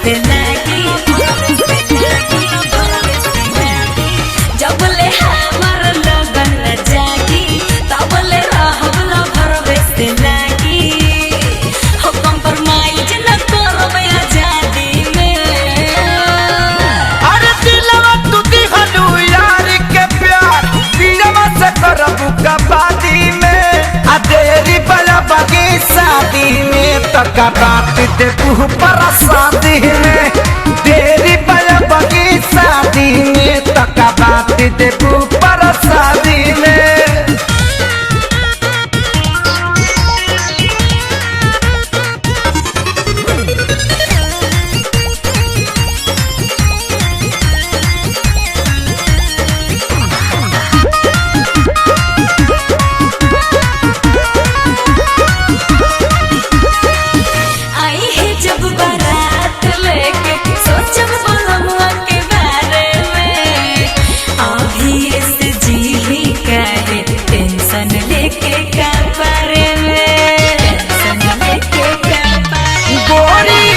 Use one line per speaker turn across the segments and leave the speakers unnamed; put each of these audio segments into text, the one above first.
से लागी जब ले हमार लगन न जागी तब ले रहब न भरवे से लागी हो कंप्रोमाइज न करब आजादी में।
अरे दिलवा तू दिहनु यार के प्यार दिलवा से करबू कबादी में आ तेरी बला बगी शादी में तो बात दे तू पर शादी में तेरी बला बगी शादी में तो बात दे तू पर शादी में।
आई है जब बारात लेके सोचब बोलमुआ के बारे में अभी से जी ही काहे टेंशन लेके का बारे में टेंशन लेके का बारे
गोरी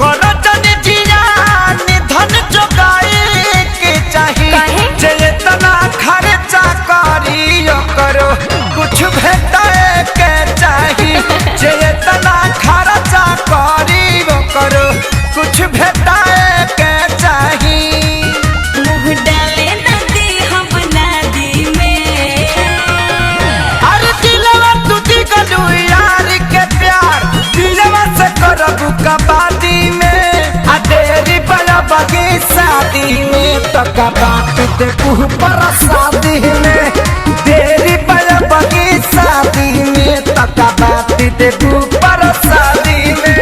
करतन जियान धन जोगाए के चाही
काहे?
जेतना खर्चा करी करो कुछ भेटाए के चाही जेतना खर्चा करी करो कुछ भेटाए के चाही।
मुँह डाले नदी हम नदी में
अरे दिलवा तू दिगलू यार के प्यार दिलवा से करबू कबादी में आ तेरी बला बगी शादी में तो बात दे तू पर शादी में तेरी बला बगी शादी में तो बात दे तू पर शादी में।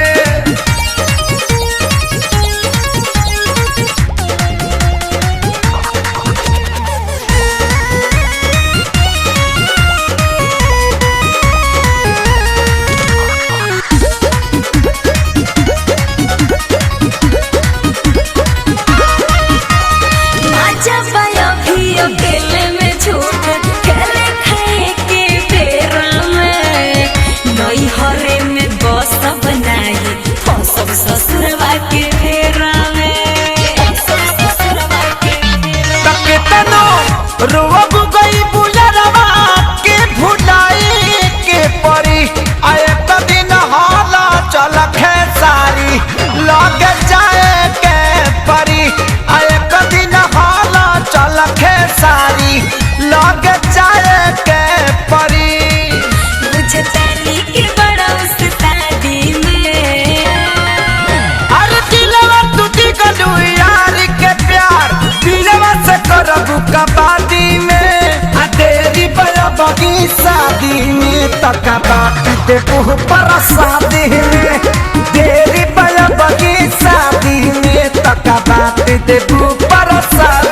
आजा पाया भी अकेले में छूट खेले खाए के बेरा में नई हरे में बस बनाई फसब ससुरवा के फेरा में फसब ससुरवा के फेरा में।
तकेतनो रोब गई बुलरवा के भुलाई के परी आए दिन हाला चल खेसारी लग जाए के परी आए दिन हाला चल खेसारी लग जाए के परी।
बुझतानी के बड़ा उस्तादी में
अरे दिलवा तू दिगलू यार के प्यार दिलवा से करबू कबादी में आ तेरी बला बगी शादी में तो बात दे तू पर शादी में तेरी बला बगी शादी में तो बात दे तू पर शादी